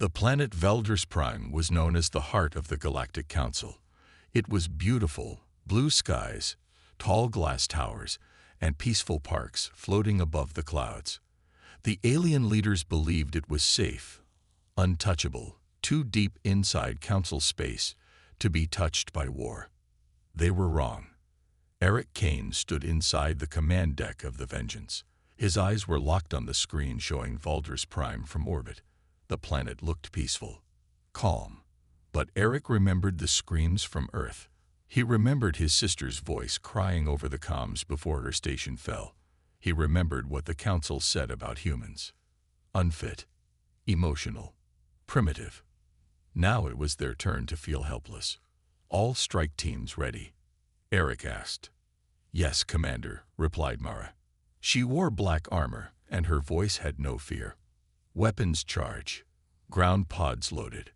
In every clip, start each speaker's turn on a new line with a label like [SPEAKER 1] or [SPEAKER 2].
[SPEAKER 1] The planet Veldris Prime was known as the heart of the Galactic Council. It was beautiful, blue skies, tall glass towers, and peaceful parks floating above the clouds. The alien leaders believed it was safe, untouchable, too deep inside Council space to be touched by war. They were wrong. Eric Kane stood inside the command deck of the Vengeance. His eyes were locked on the screen showing Veldris Prime from orbit. The planet looked peaceful, calm. But Eric remembered the screams from Earth. He remembered his sister's voice crying over the comms before her station fell. He remembered what the Council said about humans. Unfit, emotional, primitive. Now it was their turn to feel helpless. All strike teams ready? Eric asked. Yes, Commander, replied Mara. She wore black armor, and her voice had no fear. Weapons charge. Ground pods loaded.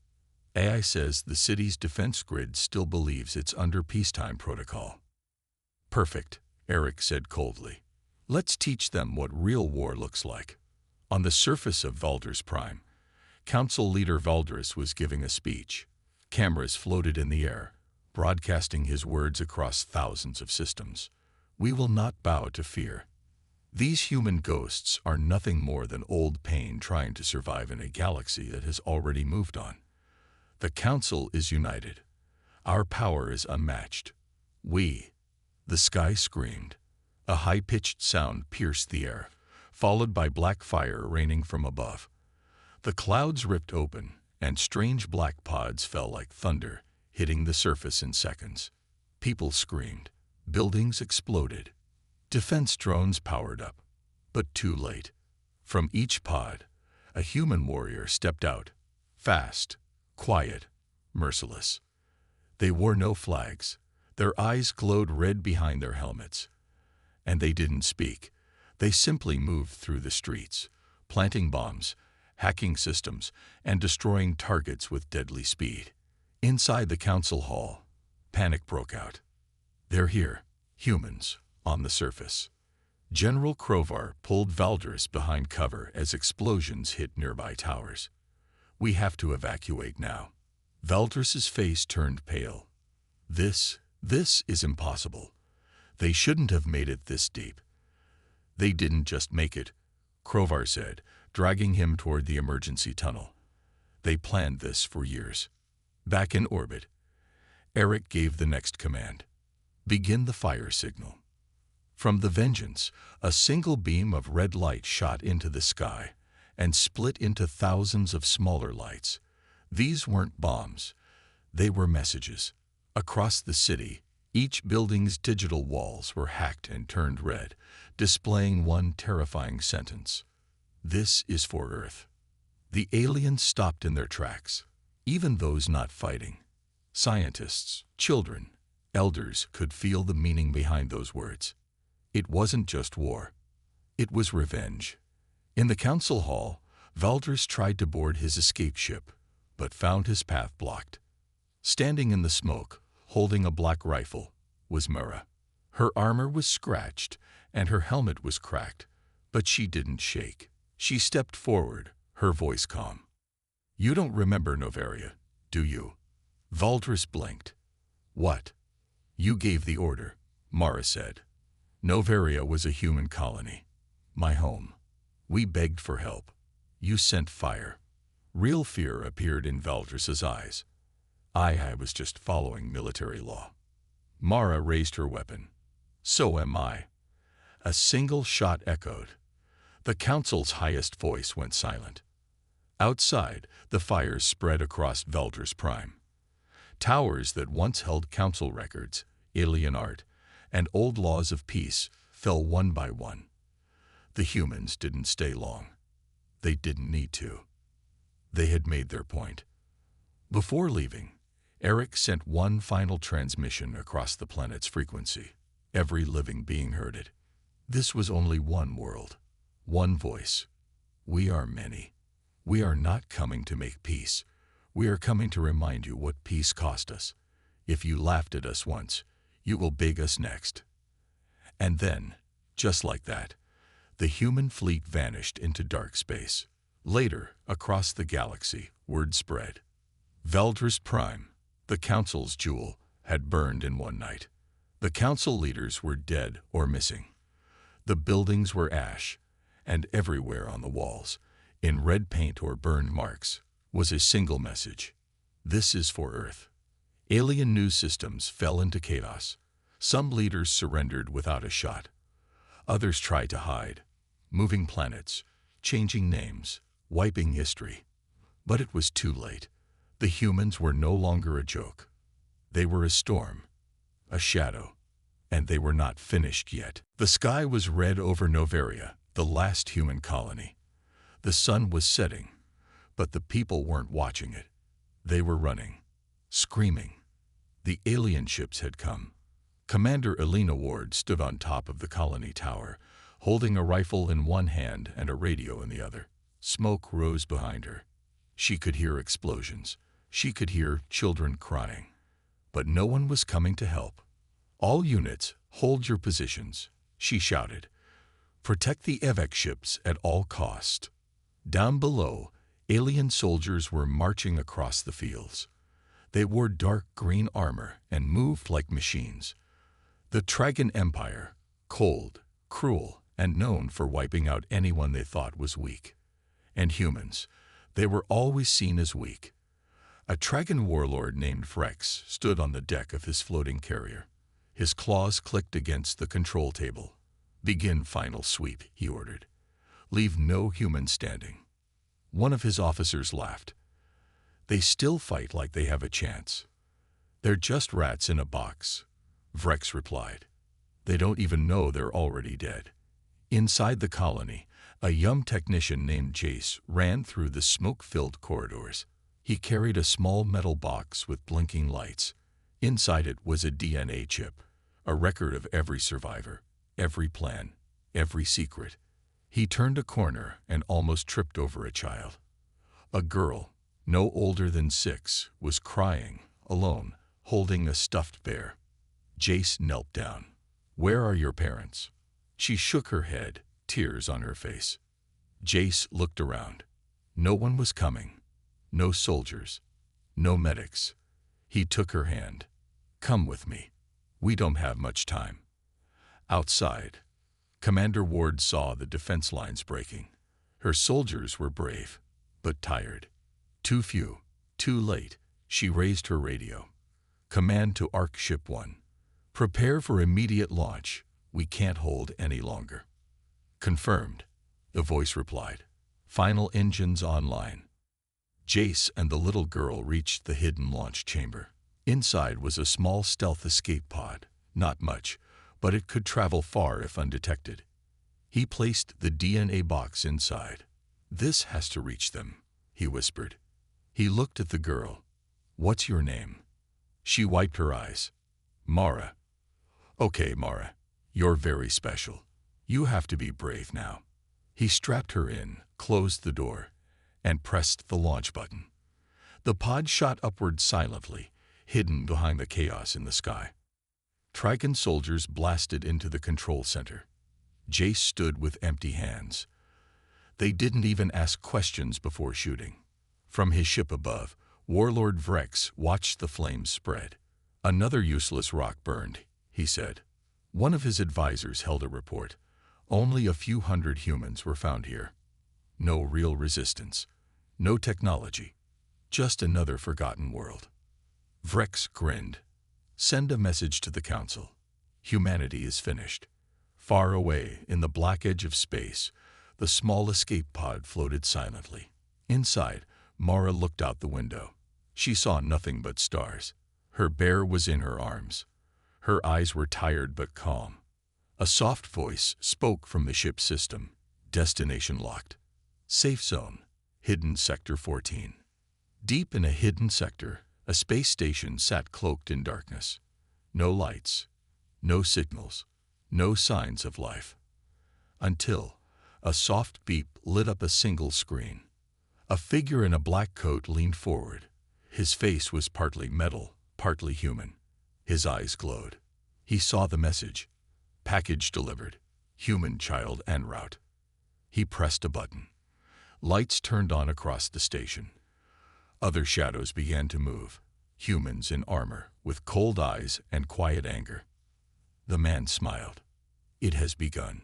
[SPEAKER 1] AI says the city's defense grid still believes it's under peacetime protocol. Perfect, Eric said coldly. Let's teach them what real war looks like. On the surface of Veldris Prime, Council leader Veldris was giving a speech. Cameras floated in the air, broadcasting his words across thousands of systems. We will not bow to fear. These human ghosts are nothing more than old pain trying to survive in a galaxy that has already moved on. The Council is united. Our power is unmatched. The sky screamed. A high-pitched sound pierced the air, followed by black fire raining from above. The clouds ripped open, and strange black pods fell like thunder, hitting the surface in seconds. People screamed. Buildings exploded. Defense drones powered up, but too late. From each pod, a human warrior stepped out, fast, quiet, merciless. They wore no flags. Their eyes glowed red behind their helmets. And they didn't speak. They simply moved through the streets, planting bombs, hacking systems, and destroying targets with deadly speed. Inside the Council hall, panic broke out. They're here, humans, on the surface. General Krovar pulled Veldris behind cover as explosions hit nearby towers. We have to evacuate now. Veldris's face turned pale. This is impossible. They shouldn't have made it this deep. They didn't just make it, Krovar said, dragging him toward the emergency tunnel. They planned this for years. Back in orbit, Eric gave the next command. Begin the fire signal. From the Vengeance, a single beam of red light shot into the sky and split into thousands of smaller lights. These weren't bombs. They were messages. Across the city, each building's digital walls were hacked and turned red, displaying one terrifying sentence. This is for Earth. The aliens stopped in their tracks, even those not fighting. Scientists, children, elders could feel the meaning behind those words. It wasn't just war. It was revenge. In the Council hall, Veldris tried to board his escape ship, but found his path blocked. Standing in the smoke, holding a black rifle, was Mara. Her armor was scratched, and her helmet was cracked, but she didn't shake. She stepped forward, her voice calm. You don't remember Novaria, do you? Veldris blinked. What? You gave the order, Mara said. Novaria was a human colony. My home. We begged for help. You sent fire. Real fear appeared in Veldris's eyes. I was just following military law. Mara raised her weapon. So am I. A single shot echoed. The Council's highest voice went silent. Outside, the fires spread across Veldris Prime. Towers that once held Council records, alien art, and old laws of peace fell one by one. The humans didn't stay long. They didn't need to. They had made their point. Before leaving, Eric sent one final transmission across the planet's frequency. Every living being heard it. This was only one world, one voice. We are many. We are not coming to make peace. We are coming to remind you what peace cost us. If you laughed at us once, you will beg us next. And then, just like that, the human fleet vanished into dark space. Later, across the galaxy, word spread. Veldris Prime, the Council's jewel, had burned in one night. The Council leaders were dead or missing. The buildings were ash, and everywhere on the walls, in red paint or burned marks, was a single message. This is for Earth. Alien news systems fell into chaos. Some leaders surrendered without a shot. Others tried to hide, moving planets, changing names, wiping history. But it was too late. The humans were no longer a joke. They were a storm, a shadow, and they were not finished yet. The sky was red over Noveria, the last human colony. The sun was setting, but the people weren't watching it. They were running, screaming. The alien ships had come. Commander Elena Ward stood on top of the colony tower, holding a rifle in one hand and a radio in the other. Smoke rose behind her. She could hear explosions. She could hear children crying. But no one was coming to help. "All units, hold your positions," she shouted. "Protect the evac ships at all cost." Down below, alien soldiers were marching across the fields. They wore dark green armor and moved like machines. The Tragan Empire, cold, cruel, and known for wiping out anyone they thought was weak. And humans, they were always seen as weak. A Tragan warlord named Vrex stood on the deck of his floating carrier. His claws clicked against the control table. "Begin final sweep," he ordered. "Leave no human standing." One of his officers laughed. "They still fight like they have a chance." "They're just rats in a box," Vrex replied. "They don't even know they're already dead." Inside the colony, a young technician named Jace ran through the smoke-filled corridors. He carried a small metal box with blinking lights. Inside it was a DNA chip, a record of every survivor, every plan, every secret. He turned a corner and almost tripped over a child. A girl, no older than 6, was crying, alone, holding a stuffed bear. Jace knelt down. "Where are your parents?" She shook her head, tears on her face. Jace looked around. No one was coming. No soldiers. No medics. He took her hand. "Come with me. We don't have much time." Outside, Commander Ward saw the defense lines breaking. Her soldiers were brave, but tired. Too few, too late. She raised her radio. "Command to Arc Ship 1. Prepare for immediate launch. We can't hold any longer." "Confirmed," the voice replied. "Final engines online." Jace and the little girl reached the hidden launch chamber. Inside was a small stealth escape pod. Not much, but it could travel far if undetected. He placed the DNA box inside. "This has to reach them," he whispered. He looked at the girl. "What's your name?" She wiped her eyes. "Mara." "Okay, Mara. You're very special. You have to be brave now." He strapped her in, closed the door, and pressed the launch button. The pod shot upward silently, hidden behind the chaos in the sky. Trigon soldiers blasted into the control center. Jace stood with empty hands. They didn't even ask questions before shooting. From his ship above, Warlord Vrex watched the flames spread. "Another useless rock burned," he said. One of his advisors held a report. Only a few hundred humans were found here. No real resistance. No technology. Just another forgotten world. Vrex grinned. "Send a message to the Council. Humanity is finished." Far away, in the black edge of space, the small escape pod floated silently. Inside, Mara looked out the window. She saw nothing but stars. Her bear was in her arms. Her eyes were tired but calm. A soft voice spoke from the ship's system. "Destination locked. Safe zone. Hidden Sector 14." Deep in a hidden sector, a space station sat cloaked in darkness. No lights, no signals, no signs of life. Until a soft beep lit up a single screen. A figure in a black coat leaned forward. His face was partly metal, partly human. His eyes glowed. He saw the message. "Package delivered. Human child en route." He pressed a button. Lights turned on across the station. Other shadows began to move, humans in armor, with cold eyes and quiet anger. The man smiled. It has begun.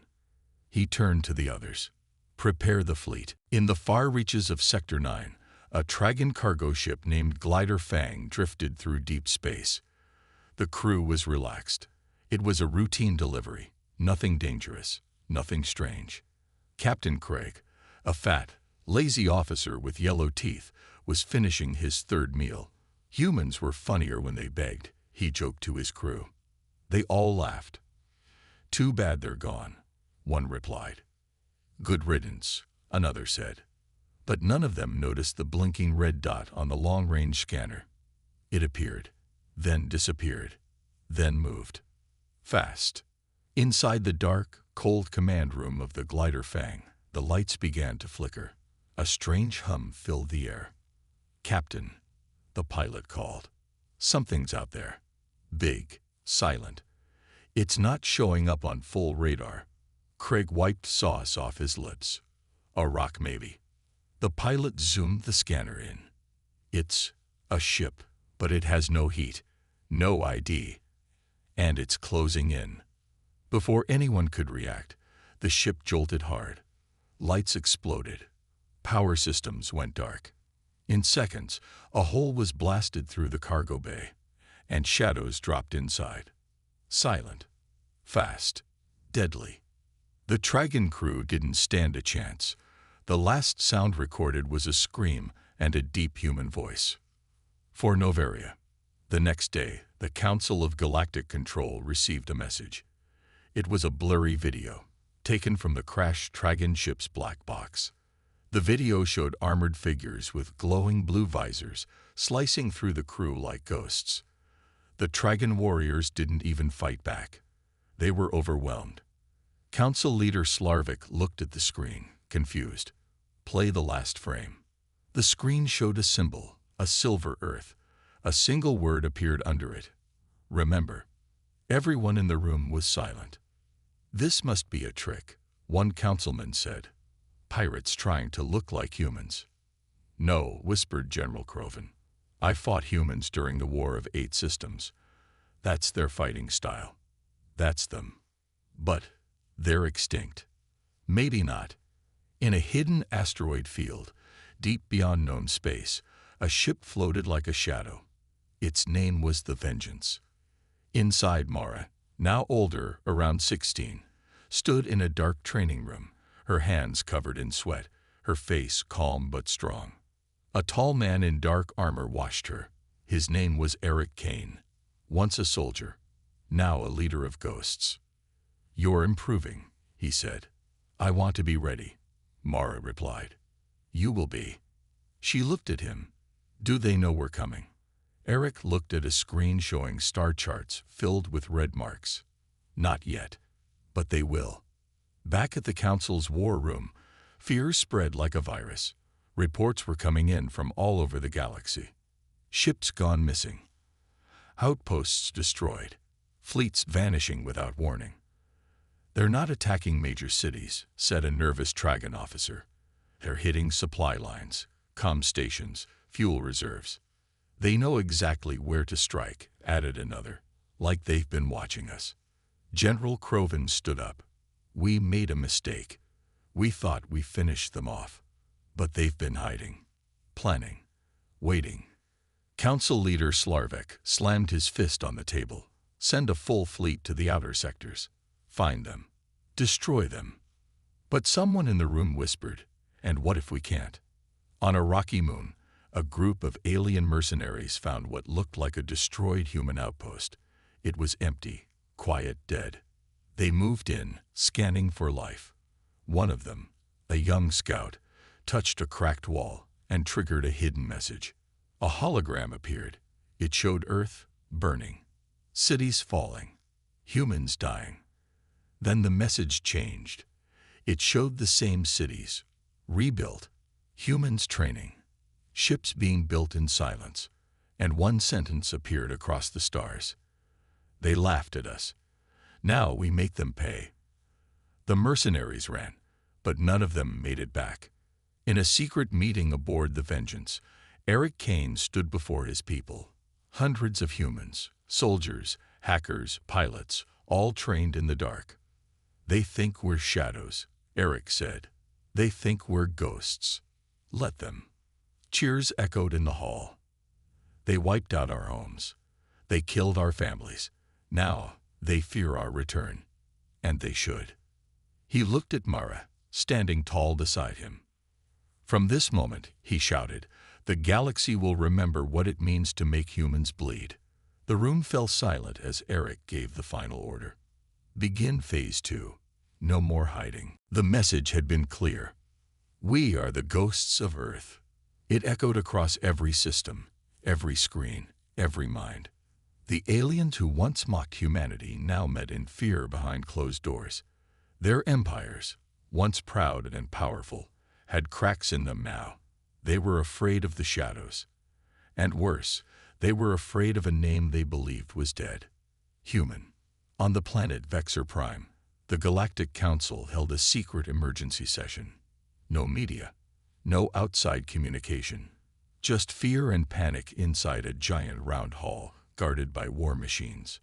[SPEAKER 1] He turned to the others. Prepare the fleet. In the far reaches of Sector 9, a Tragan cargo ship named Glider Fang drifted through deep space. The crew was relaxed. It was a routine delivery, nothing dangerous, nothing strange. Captain Craig, a fat, lazy officer with yellow teeth, was finishing his third meal. Humans were funnier when they begged, he joked to his crew. They all laughed. Too bad they're gone, one replied. Good riddance, another said. But none of them noticed the blinking red dot on the long-range scanner. It appeared, then disappeared, then moved. Fast. Inside the dark, cold command room of the Glider Fang, the lights began to flicker. A strange hum filled the air. Captain, the pilot called. Something's out there. Big, silent. It's not showing up on full radar. Craig wiped sauce off his lips. A rock maybe. The pilot zoomed the scanner in. It's a ship, but it has no heat, no ID, and it's closing in. Before anyone could react, the ship jolted hard. Lights exploded. Power systems went dark. In seconds, a hole was blasted through the cargo bay, and shadows dropped inside. Silent, fast, deadly. The Tragan crew didn't stand a chance. The last sound recorded was a scream and a deep human voice. For Noveria. The next day, the Council of Galactic Control received a message. It was a blurry video, taken from the crashed Tragan ship's black box. The video showed armored figures with glowing blue visors slicing through the crew like ghosts. The Tragan warriors didn't even fight back. They were overwhelmed. Council leader Slarvik looked at the screen, confused. Play the last frame. The screen showed a symbol, a silver earth. A single word appeared under it. Remember. Everyone in the room was silent. This must be a trick, one councilman said. Pirates trying to look like humans. No, whispered General Croven. I fought humans during the War of 8 Systems. That's their fighting style. That's them. But they're extinct. Maybe not. In a hidden asteroid field, deep beyond known space, a ship floated like a shadow. Its name was the Vengeance. Inside, Mara, now older, around 16, stood in a dark training room, her hands covered in sweat, her face calm but strong. A tall man in dark armor watched her. His name was Eric Kane, once a soldier, now a leader of ghosts. You're improving, he said. I want to be ready, Mara replied. You will be. She looked at him. Do they know we're coming? Eric looked at a screen showing star charts filled with red marks. Not yet, but they will. Back at the Council's war room, fear spread like a virus. Reports were coming in from all over the galaxy. Ships gone missing. Outposts destroyed. Fleets vanishing without warning. They're not attacking major cities, said a nervous Tragan officer. They're hitting supply lines, comm stations, fuel reserves. They know exactly where to strike, added another, like they've been watching us. General Croven stood up. We made a mistake. We thought we finished them off. But they've been hiding, planning, waiting. Council leader Slarvik slammed his fist on the table. Send a full fleet to the outer sectors. Find them. Destroy them. But someone in the room whispered, and what if we can't? On a rocky moon, a group of alien mercenaries found what looked like a destroyed human outpost. It was empty, quiet, dead. They moved in, scanning for life. One of them, a young scout, touched a cracked wall and triggered a hidden message. A hologram appeared. It showed Earth burning, cities falling, humans dying. Then the message changed. It showed the same cities, rebuilt, humans training, ships being built in silence, and one sentence appeared across the stars. They laughed at us. Now we make them pay. The mercenaries ran, but none of them made it back. In a secret meeting aboard the Vengeance, Eric Kane stood before his people. Hundreds of humans, soldiers, hackers, pilots, all trained in the dark. "They think we're shadows," Eric said. "They think we're ghosts. Let them." Cheers echoed in the hall. "They wiped out our homes. They killed our families. Now they fear our return. And they should." He looked at Mara, standing tall beside him. "From this moment," he shouted, "the galaxy will remember what it means to make humans bleed." The room fell silent as Eric gave the final order. "Begin Phase 2. No more hiding." The message had been clear. "We are the ghosts of Earth." It echoed across every system, every screen, every mind. The aliens who once mocked humanity now met in fear behind closed doors. Their empires, once proud and powerful, had cracks in them now. They were afraid of the shadows. And worse, they were afraid of a name they believed was dead. Human. On the planet Vexor Prime, the Galactic Council held a secret emergency session. No media, no outside communication. Just fear and panic inside a giant round hall guarded by war machines.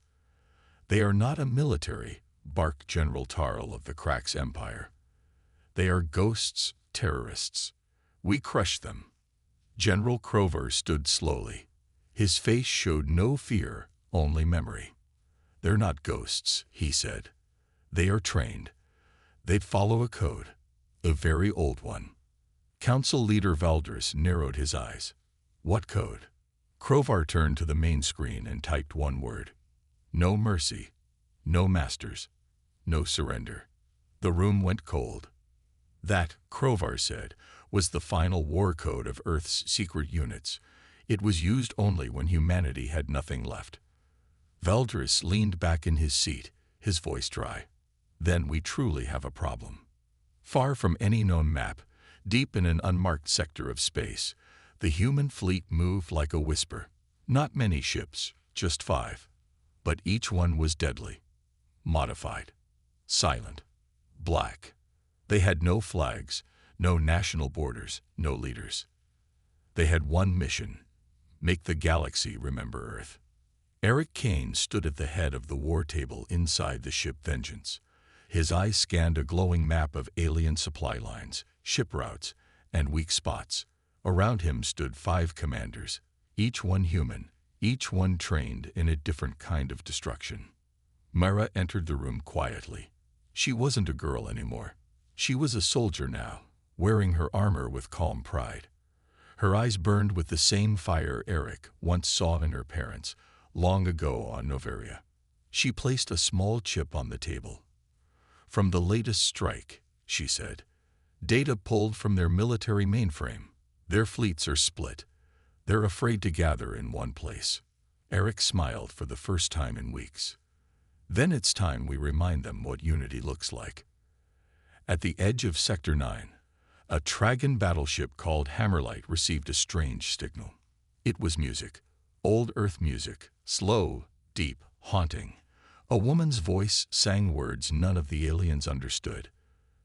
[SPEAKER 1] "They are not a military," barked General Tarl of the Krax Empire. "They are ghosts, terrorists. We crush them." General Crover stood slowly. His face showed no fear, only memory. "They're not ghosts," he said. "They are trained. They follow a code, a very old one." Council leader Valdris narrowed his eyes. "What code?" Crovar turned to the main screen and typed one word. "No mercy. No masters. No surrender." The room went cold. That, Crovar said, was the final war code of Earth's secret units. It was used only when humanity had nothing left. Valdris leaned back in his seat, his voice dry. "Then we truly have a problem." Far from any known map, deep in an unmarked sector of space, the human fleet moved like a whisper. Not many ships, just 5. But each one was deadly. Modified. Silent. Black. They had no flags, no national borders, no leaders. They had one mission: make the galaxy remember Earth. Eric Kane stood at the head of the war table inside the ship Vengeance. His eyes scanned a glowing map of alien supply lines, ship routes, and weak spots. Around him stood 5 commanders, each one human, each one trained in a different kind of destruction. Mara entered the room quietly. She wasn't a girl anymore. She was a soldier now, wearing her armor with calm pride. Her eyes burned with the same fire Eric once saw in her parents, long ago on Noveria. She placed a small chip on the table. "From the latest strike," she said. "Data pulled from their military mainframe. Their fleets are split. They're afraid to gather in one place." Eric smiled for the first time in weeks. "Then it's time we remind them what unity looks like." At the edge of Sector 9, a Tragan battleship called Hammerlight received a strange signal. It was music, old Earth music, slow, deep, haunting. A woman's voice sang words none of the aliens understood,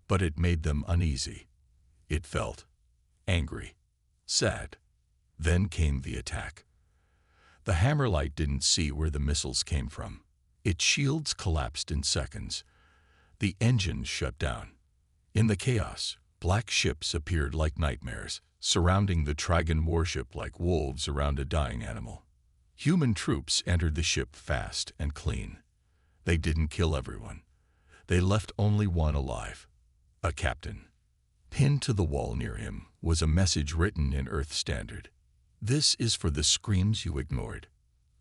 [SPEAKER 1] but it made them uneasy. It felt angry, sad. Then came the attack. The Hammerlight didn't see where the missiles came from. Its shields collapsed in seconds. The engines shut down. In the chaos, black ships appeared like nightmares, surrounding the Tragan warship like wolves around a dying animal. Human troops entered the ship fast and clean. They didn't kill everyone. They left only one alive, a captain. Pinned to the wall near him was a message written in Earth Standard. "This is for the screams you ignored."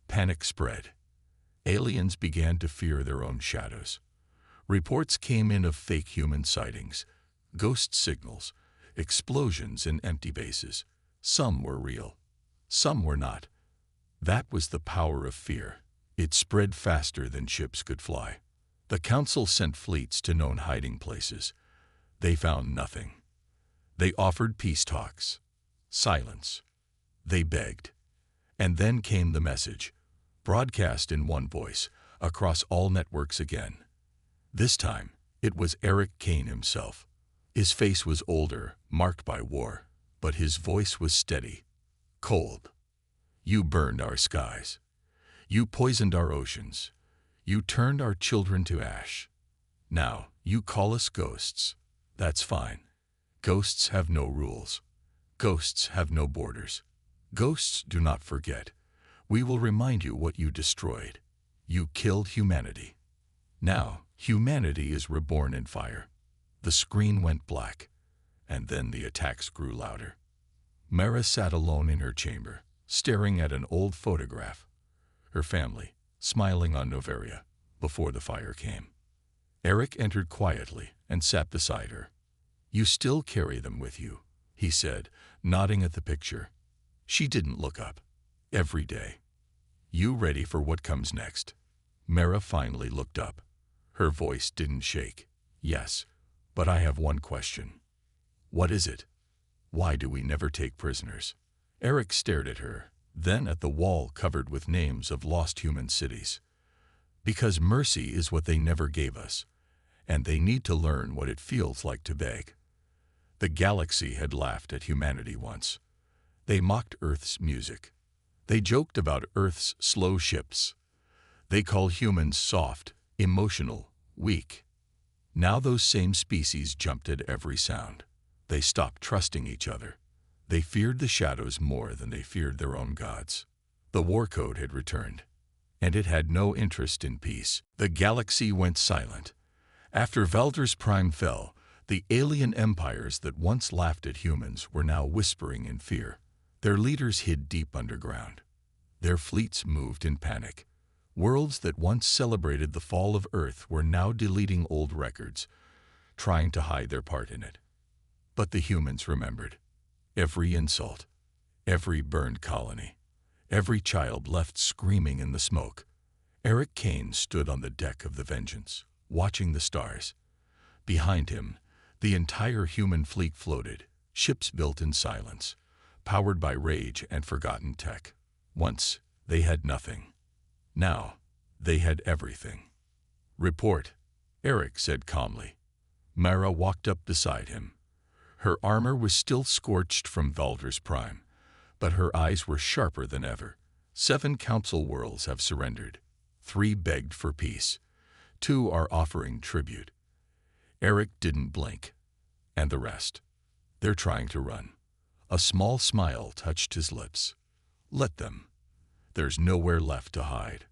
[SPEAKER 1] Panic spread. Aliens began to fear their own shadows. Reports came in of fake human sightings, ghost signals, explosions in empty bases. Some were real, some were not. That was the power of fear. It spread faster than ships could fly. The Council sent fleets to known hiding places. They found nothing. They offered peace talks. Silence. They begged. And then came the message, broadcast in one voice, across all networks again. This time, it was Eric Kane himself. His face was older, marked by war, but his voice was steady, cold. You burned our skies. You poisoned our oceans. You turned our children to ash. Now, you call us ghosts. That's fine. Ghosts have no rules. Ghosts have no borders. Ghosts do not forget. We will remind you what you destroyed. You killed humanity. Now, humanity is reborn in fire. The screen went black, and then the attacks grew louder. Mara sat alone in her chamber, staring at an old photograph. Her family, smiling on Noveria, before the fire came. Eric entered quietly and sat beside her. You still carry them with you, he said, nodding at the picture. She didn't look up. Every day. You ready for what comes next? Mara finally looked up. Her voice didn't shake. Yes, but I have one question. What is it? Why do we never take prisoners? Eric stared at her, then at the wall covered with names of lost human cities. Because mercy is what they never gave us, and they need to learn what it feels like to beg. The galaxy had laughed at humanity once. They mocked Earth's music. They joked about Earth's slow ships. They called humans soft, emotional, weak. Now those same species jumped at every sound. They stopped trusting each other. They feared the shadows more than they feared their own gods. The war code had returned, and it had no interest in peace. The galaxy went silent. After Valder's Prime fell, the alien empires that once laughed at humans were now whispering in fear. Their leaders hid deep underground. Their fleets moved in panic. Worlds that once celebrated the fall of Earth were now deleting old records, trying to hide their part in it. But the humans remembered. Every insult, every burned colony, every child left screaming in the smoke. Eric Kane stood on the deck of the Vengeance, watching the stars. Behind him, the entire human fleet floated, ships built in silence, powered by rage and forgotten tech. Once, they had nothing. Now, they had everything. Report, Eric said calmly. Mara walked up beside him. Her armor was still scorched from Valder's Prime, but her eyes were sharper than ever. 7 council worlds have surrendered. 3 begged for peace. 2 are offering tribute. Eric didn't blink. And the rest? They're trying to run. A small smile touched his lips. Let them. There's nowhere left to hide.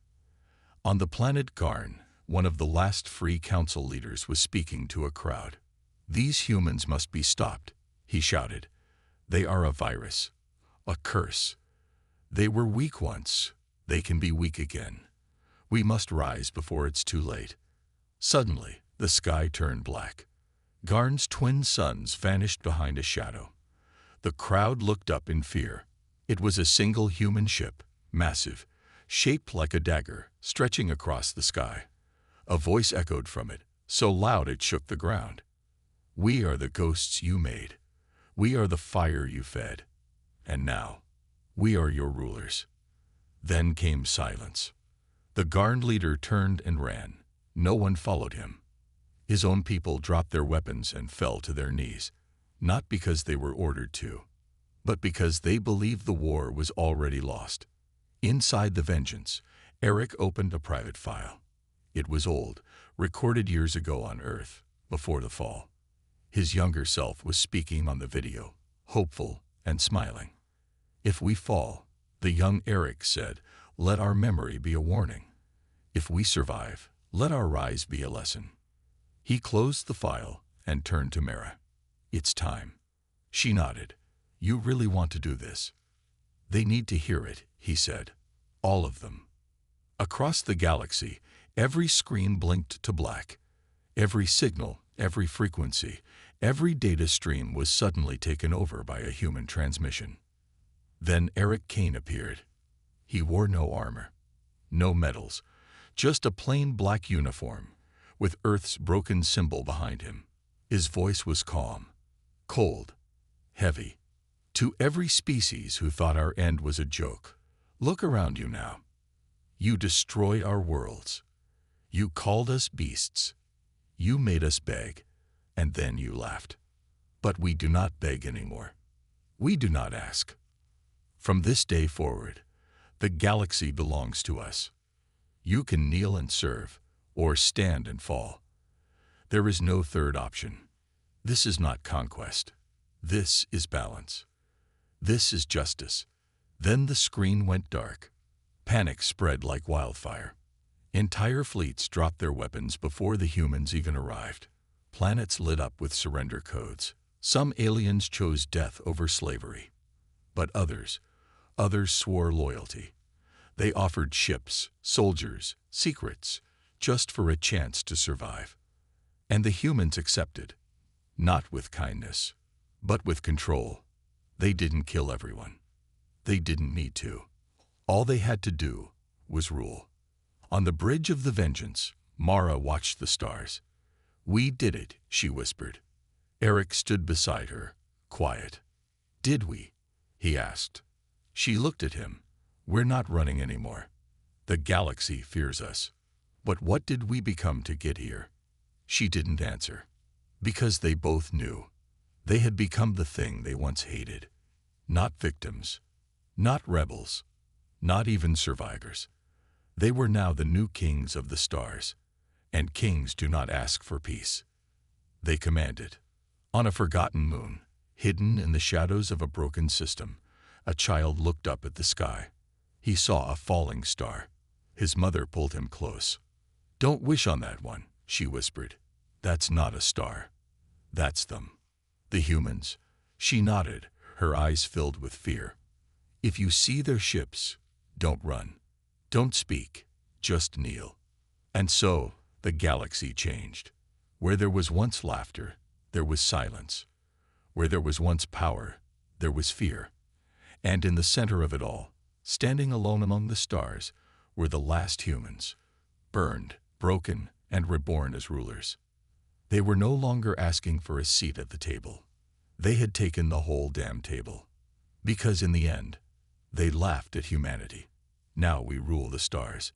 [SPEAKER 1] On the planet Garn, one of the last free council leaders was speaking to a crowd. These humans must be stopped, he shouted. They are a virus, a curse. They were weak once. They can be weak again. We must rise before it's too late. Suddenly, the sky turned black. Garn's twin suns vanished behind a shadow. The crowd looked up in fear. It was a single human ship, massive, shaped like a dagger, stretching across the sky. A voice echoed from it, so loud it shook the ground. We are the ghosts you made. We are the fire you fed. And now, we are your rulers. Then came silence. The Garn leader turned and ran. No one followed him. His own people dropped their weapons and fell to their knees, not because they were ordered to, but because they believed the war was already lost. Inside the Vengeance, Eric opened a private file. It was old, recorded years ago on Earth, before the fall. His younger self was speaking on the video, hopeful and smiling. If we fall, the young Eric said, let our memory be a warning. If we survive, let our rise be a lesson. He closed the file and turned to Mara. It's time. She nodded. You really want to do this? They need to hear it, he said. All of them. Across the galaxy, every screen blinked to black. Every signal, every frequency, every data stream was suddenly taken over by a human transmission. Then Eric Kane appeared. He wore no armor, no medals, just a plain black uniform, with Earth's broken symbol behind him. His voice was calm, cold, heavy. To every species who thought our end was a joke, look around you now. You destroyed our worlds. You called us beasts. You made us beg, and then you laughed. But we do not beg anymore. We do not ask. From this day forward, the galaxy belongs to us. You can kneel and serve, or stand and fall. There is no third option. This is not conquest. This is balance. This is justice. Then the screen went dark. Panic spread like wildfire. Entire fleets dropped their weapons before the humans even arrived. Planets lit up with surrender codes. Some aliens chose death over slavery. But others swore loyalty. They offered ships, soldiers, secrets, just for a chance to survive. And the humans accepted, not with kindness, but with control. They didn't kill everyone. They didn't need to. All they had to do was rule. On the bridge of the Vengeance, Mara watched the stars. "We did it," she whispered. Eric stood beside her, quiet. "Did we?" he asked. She looked at him. "We're not running anymore. The galaxy fears us. But what did we become to get here?" She didn't answer. Because they both knew. They had become the thing they once hated. Not victims. Not rebels. Not even survivors. They were now the new kings of the stars. And kings do not ask for peace. They command it. On a forgotten moon, hidden in the shadows of a broken system, a child looked up at the sky. He saw a falling star. His mother pulled him close. "Don't wish on that one," she whispered. "That's not a star. That's them. The humans." She nodded, her eyes filled with fear. "If you see their ships, don't run. Don't speak. Just kneel." And so, the galaxy changed. Where there was once laughter, there was silence. Where there was once power, there was fear. And in the center of it all, standing alone among the stars, were the last humans, burned, broken, and reborn as rulers. They were no longer asking for a seat at the table. They had taken the whole damn table. Because in the end, they laughed at humanity. "Now we rule the stars."